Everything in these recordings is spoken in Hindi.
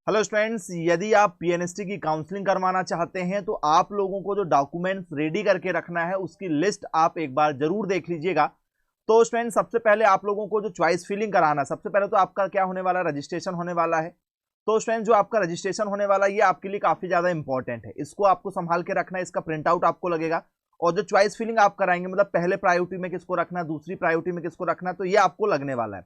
हेलो स्टूडेंट्स, यदि आप पीएनएसटी की काउंसलिंग करवाना चाहते हैं तो आप लोगों को जो डॉक्यूमेंट्स रेडी करके रखना है उसकी लिस्ट आप एक बार जरूर देख लीजिएगा। तो स्टूडेंट्स, सबसे पहले आप लोगों को जो चॉइस फिलिंग कराना है, सबसे पहले तो आपका क्या होने वाला है, रजिस्ट्रेशन होने वाला है। तो स्टूडेंट्स, जो आपका रजिस्ट्रेशन होने वाला है ये आपके लिए काफी ज्यादा इंपॉर्टेंट है, इसको आपको संभाल के रखना है। इसका प्रिंट आउट आपको लगेगा और जो चॉइस फिलिंग आप कराएंगे, मतलब पहले प्रायोरिटी में किसको रखना है, दूसरी प्रायोरिटी में किसको रखना है, तो ये आपको लगने वाला है।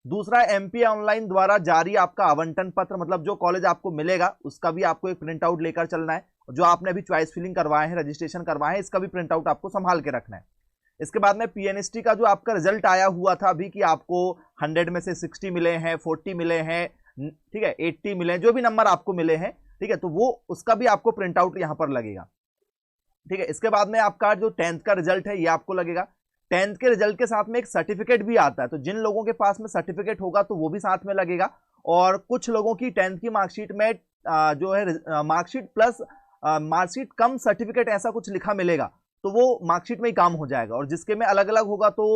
दूसरा, एमपी ऑनलाइन द्वारा जारी आपका आवंटन पत्र, मतलब जो कॉलेज आपको मिलेगा उसका भी आपको एक प्रिंट आउट लेकर चलना है। जो आपने अभी चॉइस फिलिंग करवाए हैं, रजिस्ट्रेशन करवाए हैं, इसका भी प्रिंट आउट आपको संभाल के रखना है। इसके बाद में पीएनएसटी का जो आपका रिजल्ट आया हुआ था अभी कि आपको 100 में से 60 मिले हैं, 40 मिले हैं, ठीक है, 80 मिले हैं, जो भी नंबर आपको मिले हैं, ठीक है, तो वो उसका भी आपको प्रिंट आउट यहां पर लगेगा। ठीक है, इसके बाद में आपका जो 10th का रिजल्ट है ये आपको लगेगा। 10th के रिजल्ट के साथ में एक सर्टिफिकेट भी आता है, तो जिन लोगों के पास में सर्टिफिकेट होगा तो वो भी साथ में लगेगा। और कुछ लोगों की 10th की मार्कशीट में जो है मार्कशीट प्लस मार्कशीट कम सर्टिफिकेट ऐसा कुछ लिखा मिलेगा, तो वो मार्कशीट में ही काम हो जाएगा। और जिसके में अलग अलग होगा तो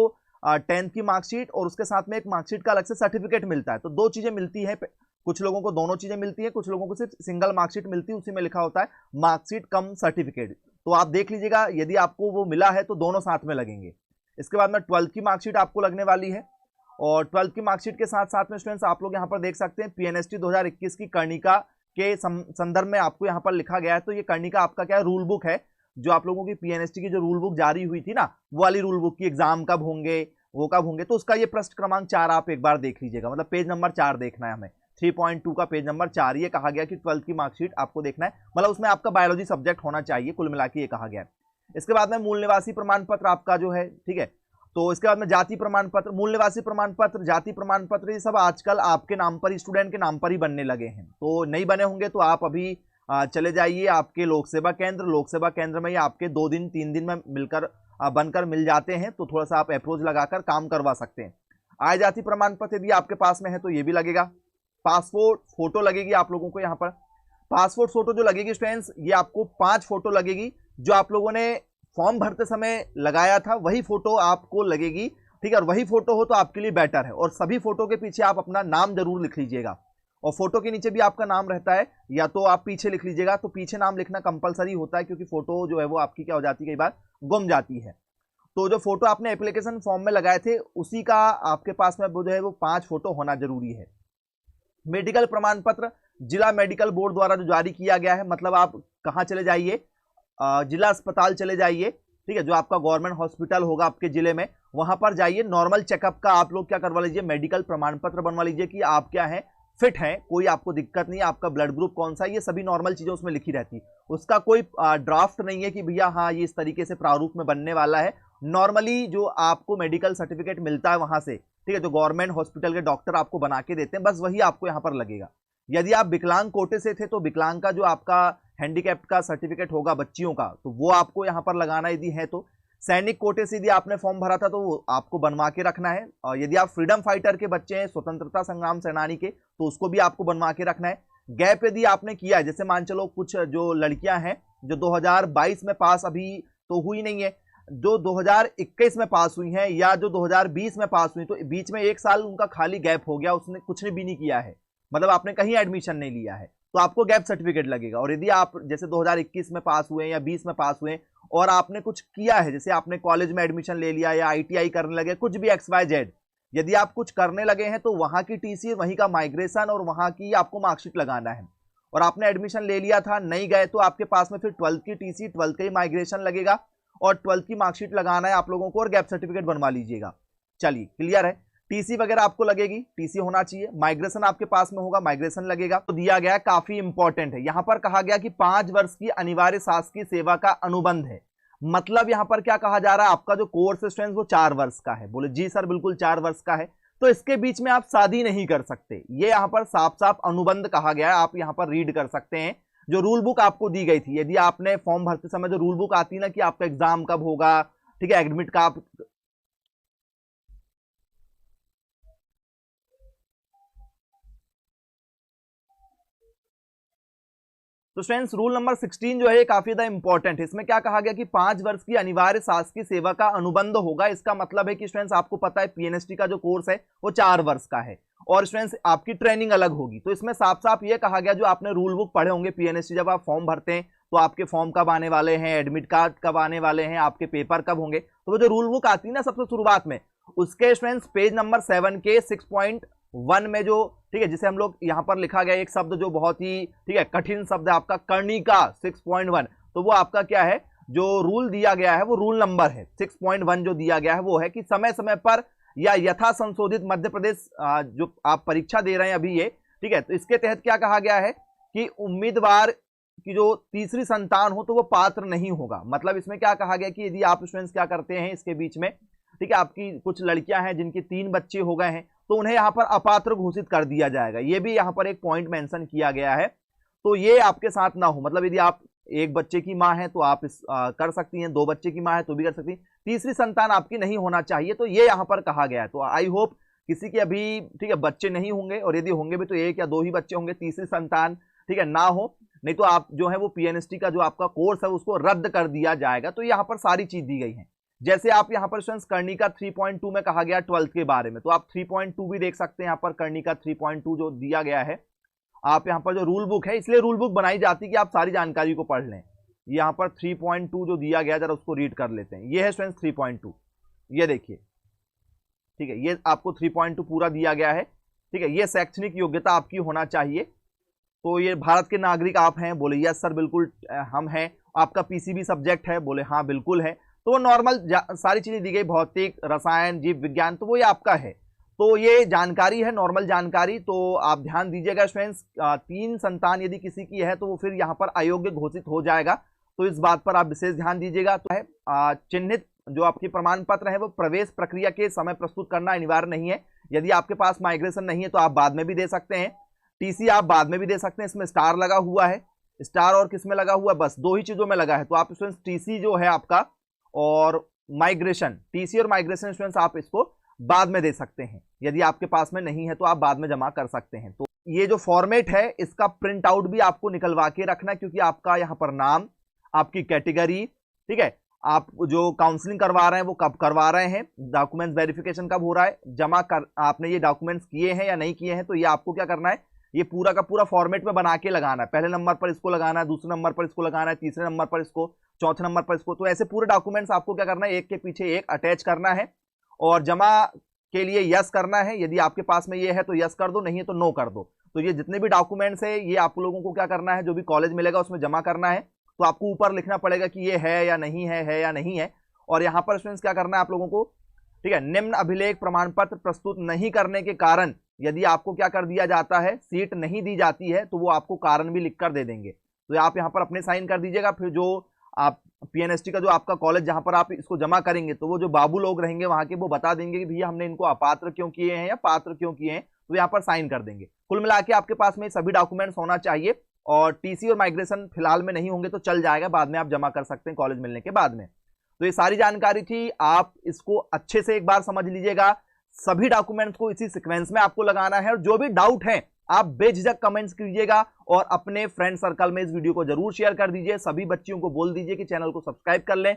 10th की मार्कशीट और उसके साथ में एक मार्कशीट का अलग से सर्टिफिकेट मिलता है। तो दो चीजें मिलती है, कुछ लोगों को दोनों चीजें मिलती है, कुछ लोगों को सिर्फ सिंगल मार्कशीट मिलती है, उसी में लिखा होता है मार्कशीट कम सर्टिफिकेट। तो आप देख लीजिएगा, यदि आपको वो मिला है तो दोनों साथ में लगेंगे। इसके बाद में 12th की मार्कशीट आपको लगने वाली है। और 12th की मार्कशीट के साथ साथ में स्टूडेंट्स आप लोग यहाँ पर देख सकते हैं पीएनएसटी 2021 की कर्णिका के संदर्भ में आपको यहाँ पर लिखा गया है। तो ये कर्णिका आपका क्या है, रूल बुक है, जो आप लोगों की पीएनएसटी की जो रूल बुक जारी हुई थी ना, वो वाली रूल बुक की एग्जाम कब होंगे, वो कब होंगे, तो उसका ये पृष्ठ क्रमांक 4 आप एक बार देख लीजिएगा, मतलब पेज नंबर 4 देखना है हमें। 3.2 का पेज नंबर 4 ये कहा गया कि 12th की मार्कशीट आपको देखना है, मतलब उसमें आपका बायोलॉजी सब्जेक्ट होना चाहिए, कुल मिला के ये कहा गया है। इसके बाद में मूल निवासी प्रमाण पत्र आपका जो है, ठीक है, तो इसके बाद में जाति प्रमाण पत्र, मूल निवासी प्रमाण पत्र, जाति प्रमाण पत्र, ये सब आजकल आपके नाम पर ही, स्टूडेंट के नाम पर ही बनने लगे हैं। तो नहीं बने होंगे तो आप अभी चले जाइए आपके लोक सेवा केंद्र में, या आपके 2 दिन 3 दिन में मिलकर बनकर मिल जाते हैं, तो थोड़ा सा आप अप्रोच लगाकर काम करवा सकते हैं। आय जाति प्रमाण पत्र यदि आपके पास में है तो ये भी लगेगा। पासपोर्ट फोटो लगेगी आप लोगों को यहाँ पर। पासपोर्ट फोटो जो लगेगी स्टूडेंट्स, ये आपको 5 फोटो लगेगी, जो आप लोगों ने फॉर्म भरते समय लगाया था वही फोटो आपको लगेगी, ठीक है। और वही फोटो हो तो आपके लिए बेटर है। और सभी फोटो के पीछे आप अपना नाम जरूर लिख लीजिएगा, और फोटो के नीचे भी आपका नाम रहता है, या तो आप पीछे लिख लीजिएगा, तो पीछे नाम लिखना कंपलसरी होता है, क्योंकि फोटो जो है वो आपकी क्या हो जाती है, कई बार गुम जाती है। तो जो फोटो आपने एप्लीकेशन फॉर्म में लगाए थे उसी का आपके पास में वो जो है वो 5 फोटो होना जरूरी है। मेडिकल प्रमाण पत्र जिला मेडिकल बोर्ड द्वारा जो जारी किया गया है, मतलब आप कहाँ चले जाइए, जिला अस्पताल चले जाइए, ठीक है, जो आपका गवर्नमेंट हॉस्पिटल होगा आपके जिले में, वहां पर जाइए। नॉर्मल चेकअप का आप लोग क्या करवा लीजिए, मेडिकल प्रमाण पत्र बनवा लीजिए कि आप क्या है, फिट हैं, कोई आपको दिक्कत नहीं है, आपका ब्लड ग्रुप कौन सा है, ये सभी नॉर्मल चीजें उसमें लिखी रहती। उसका कोई ड्राफ्ट नहीं है कि भैया हाँ ये इस तरीके से प्रारूप में बनने वाला है। नॉर्मली जो आपको मेडिकल सर्टिफिकेट मिलता है वहां से, ठीक है, जो गवर्नमेंट हॉस्पिटल के डॉक्टर आपको बना के देते हैं, बस वही आपको यहाँ पर लगेगा। यदि आप विकलांग कोटे से थे तो विकलांग का जो आपका हैंडीकैप्ट का सर्टिफिकेट होगा बच्चियों का, तो वो आपको यहाँ पर लगाना यदि है तो। सैनिक कोटे से यदि आपने फॉर्म भरा था तो वो आपको बनवा के रखना है। और यदि आप फ्रीडम फाइटर के बच्चे हैं, स्वतंत्रता संग्राम सेनानी के, तो उसको भी आपको बनवा के रखना है। गैप यदि आपने किया है, जैसे मान चलो कुछ जो लड़कियां हैं जो 2022 में पास अभी तो हुई नहीं है, जो 2021 में पास हुई हैं या जो 2020 में पास हुई, तो बीच में 1 साल उनका खाली गैप हो गया, उसने कुछ भी नहीं किया है, मतलब आपने कहीं एडमिशन नहीं लिया है, तो आपको गैप सर्टिफिकेट लगेगा। और यदि आप जैसे 2021 में पास हुए या 20 में पास हुए और आपने कुछ किया है, जैसे आपने कॉलेज में एडमिशन ले लिया या आईटीआई करने लगे, कुछ भी XYZ, यदि आप कुछ करने लगे हैं तो वहां की टीसी, वहीं का माइग्रेशन और वहां की आपको मार्कशीट लगाना है। और आपने एडमिशन ले लिया था, नहीं गए, तो आपके पास में फिर 12th की टीसी, 12th का ही माइग्रेशन लगेगा और 12th की मार्कशीट लगाना है आप लोगों को, और गैप सर्टिफिकेट बनवा लीजिएगा। चलिए, क्लियर है। टीसी वगैरह आपको लगेगी, टीसी होना चाहिए। माइग्रेशन आपके पास में होगा, माइग्रेशन लगेगा। तो दिया गया है, काफी इंपॉर्टेंट है। यहां पर कहा गया कि 5 वर्ष की अनिवार्य शासकीय सेवा का अनुबंध है, मतलब यहां पर क्या कहा जा रहा है, आपका जो कोर्स स्टूडेंट्स वो 4 वर्ष का है। बोले जी सर बिल्कुल 4 वर्ष का है, तो इसके बीच में आप शादी नहीं कर सकते, ये यहां पर साफ साफ अनुबंध कहा गया है। आप यहां पर रीड कर सकते हैं, जो रूल बुक आपको दी गई थी, यदि आपने फॉर्म भरते समय जो रूल बुक आती है ना कि आपका एग्जाम कब होगा, ठीक है, एडमिट का आप तो स्टूडेंट्स रूल नंबर 16 जो है काफी ज्यादा इंपॉर्टेंट है। इसमें क्या कहा गया कि 5 वर्ष की अनिवार्य शासकीय सेवा का अनुबंध होगा। इसका मतलब है कि स्टूडेंट्स आपको पता है पीएनएसटी का जो कोर्स है वो 4 वर्ष का है, और स्टूडेंट्स आपकी ट्रेनिंग अलग होगी। तो इसमें साफ साफ ये कहा गया, जो आपने रूल बुक पढ़े होंगे पीएनएसटी, जब आप फॉर्म भरते हैं तो आपके फॉर्म कब आने वाले हैं, एडमिट कार्ड कब आने वाले हैं, आपके पेपर कब होंगे, तो वो जो रूल बुक आती है ना सबसे शुरुआत में, उसके स्टूडेंट्स पेज नंबर 7 के 6.1 में जो, ठीक है, जिसे हम लोग यहां पर लिखा गया एक शब्द जो बहुत ही, ठीक है, कठिन शब्द है आपका, कर्णिका 6.1, तो वो आपका क्या है, जो रूल दिया गया है वो रूल नंबर है 6.1 जो दिया गया है वो है कि समय समय पर या यथा संशोधित मध्य प्रदेश जो आप परीक्षा दे रहे हैं अभी ये, ठीक है, तो इसके तहत क्या कहा गया है कि उम्मीदवार की जो तीसरी संतान हो तो वो पात्र नहीं होगा। मतलब इसमें क्या कहा गया कि यदि आप स्टूडेंट्स क्या करते हैं इसके बीच में, ठीक है, आपकी कुछ लड़कियां हैं जिनके 3 बच्चे हो गए हैं तो उन्हें यहां पर अपात्र घोषित कर दिया जाएगा। ये भी यहां पर एक पॉइंट मेंशन किया गया है, तो ये आपके साथ ना हो। मतलब यदि आप 1 बच्चे की मां है तो आप कर सकती हैं, 2 बच्चे की मां है तो भी कर सकती हैं, तीसरी संतान आपकी नहीं होना चाहिए, तो ये यहां पर कहा गया है। तो आई होप किसी के अभी, ठीक है, बच्चे नहीं होंगे, और यदि होंगे भी तो 1 या 2 ही बच्चे होंगे, तीसरी संतान, ठीक है, ना हो, नहीं तो आप जो है वो पीएनएसटी का जो आपका कोर्स है उसको रद्द कर दिया जाएगा। तो यहाँ पर सारी चीज दी गई है। जैसे आप यहाँ पर स्टूडेंट्स कर्णिका 3.2 में कहा गया 12th के बारे में, तो आप 3.2 भी देख सकते हैं। यहाँ पर कर्णिका 3.2 जो दिया गया है, आप यहाँ पर जो रूल बुक है, इसलिए रूल बुक बनाई जाती है कि आप सारी जानकारी को पढ़ लें। यहाँ पर 3.2 जो दिया गया, जरा उसको रीड कर लेते हैं। ये है स्टूडेंट्स 3.2, ये देखिए, ठीक है, ये आपको 3.2 पूरा दिया गया है, ठीक है। ये शैक्षणिक योग्यता आपकी होना चाहिए, तो ये भारत के नागरिक आप हैं, बोले यस सर बिल्कुल हम हैं। आपका पीसीबी सब्जेक्ट है, बोले हाँ बिल्कुल है। तो वो नॉर्मल सारी चीजें दी गई, भौतिक, रसायन, जीव विज्ञान, तो वो ये आपका है। तो ये जानकारी है, नॉर्मल जानकारी, तो आप ध्यान दीजिएगा स्टूडेंट्स। 3 संतान यदि किसी की है तो वो फिर यहाँ पर अयोग्य घोषित हो जाएगा, तो इस बात पर आप विशेष ध्यान दीजिएगा। तो है चिन्हित जो आपके प्रमाण पत्र है वो प्रवेश प्रक्रिया के समय प्रस्तुत करना अनिवार्य नहीं है। यदि आपके पास माइग्रेशन नहीं है तो आप बाद में भी दे सकते हैं, टीसी आप बाद में भी दे सकते हैं। इसमें स्टार लगा हुआ है, स्टार और किस में लगा हुआ है, बस 2 ही चीजों में लगा है। तो आप स्टूडेंट्स टीसी जो है आपका और माइग्रेशन, टीसी और माइग्रेशन स्टूडेंट्स आप इसको बाद में दे सकते हैं। यदि आपके पास में नहीं है तो आप बाद में जमा कर सकते हैं। तो ये जो फॉर्मेट है इसका प्रिंट आउट भी आपको निकलवा के रखना है, क्योंकि आपका यहाँ पर नाम, आपकी कैटेगरी, ठीक है, आप जो काउंसलिंग करवा रहे हैं वो कब करवा रहे हैं, डॉक्यूमेंट्स वेरिफिकेशन कब हो रहा है, जमा कर आपने ये डॉक्यूमेंट्स किए हैं या नहीं किए हैं, तो ये आपको क्या करना है, ये पूरा का पूरा फॉर्मेट में बना के लगाना है। पहले नंबर पर इसको लगाना है, दूसरे नंबर पर इसको लगाना है, तीसरे नंबर पर इसको, चौथे नंबर पर इसको। तो ऐसे पूरे डॉक्यूमेंट्स आपको क्या करना है, एक के पीछे एक अटैच करना है और जमा के लिए यस करना है। यदि आपके पास में ये है तो यस कर दो, नहीं है तो नो कर दो। तो ये जितने भी डॉक्यूमेंट्स है ये आप लोगों को क्या करना है, जो भी कॉलेज मिलेगा उसमें जमा करना है। तो आपको ऊपर लिखना पड़ेगा कि ये है या नहीं है या नहीं है। और यहाँ पर स्टूडेंट्स क्या करना है आप लोगों को, ठीक है, निम्न अभिलेख प्रमाण पत्र प्रस्तुत नहीं करने के कारण यदि आपको क्या कर दिया जाता है, सीट नहीं दी जाती है, तो वो आपको कारण भी लिखकर दे देंगे। तो आप यहाँ पर अपने साइन कर दीजिएगा। फिर जो आप पीएनएसटी का जो आपका कॉलेज जहां पर आप इसको जमा करेंगे, तो वो जो बाबू लोग रहेंगे वहां के, वो बता देंगे कि भैया हमने इनको अपात्र क्यों किए हैं या पात्र क्यों किए हैं, तो यहाँ पर साइन कर देंगे। कुल मिला के आपके पास में सभी डॉक्यूमेंट्स होना चाहिए, और टीसी और माइग्रेशन फिलहाल में नहीं होंगे तो चल जाएगा, बाद में आप जमा कर सकते हैं कॉलेज मिलने के बाद में। तो ये सारी जानकारी थी, आप इसको अच्छे से एक बार समझ लीजिएगा। सभी डॉक्यूमेंट्स को इसी सीक्वेंस में आपको लगाना है, और जो भी डाउट है आप बेझिझक कमेंट्स कीजिएगा और अपने फ्रेंड सर्कल में इस वीडियो को जरूर शेयर कर दीजिए। सभी बच्चियों को बोल दीजिए कि चैनल को सब्सक्राइब कर लें,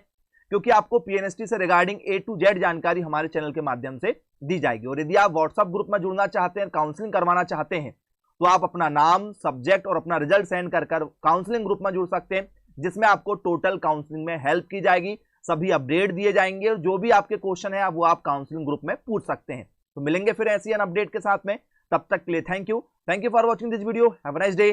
क्योंकि आपको पीएनएसटी से रिगार्डिंग A to Z जानकारी हमारे चैनल के माध्यम से दी जाएगी। और यदि आप व्हाट्सएप ग्रुप में जुड़ना चाहते हैं, काउंसलिंग करवाना चाहते हैं, तो आप अपना नाम, सब्जेक्ट और अपना रिजल्ट सेंड कर काउंसलिंग ग्रुप में जुड़ सकते हैं, जिसमें आपको टोटल काउंसलिंग में हेल्प की जाएगी, सभी अपडेट दिए जाएंगे, और जो भी आपके क्वेश्चन है वो आप काउंसलिंग ग्रुप में पूछ सकते हैं। तो मिलेंगे फिर ऐसी अपडेट के साथ में, तब तक के लिए thank you for watching this video. Have a nice day.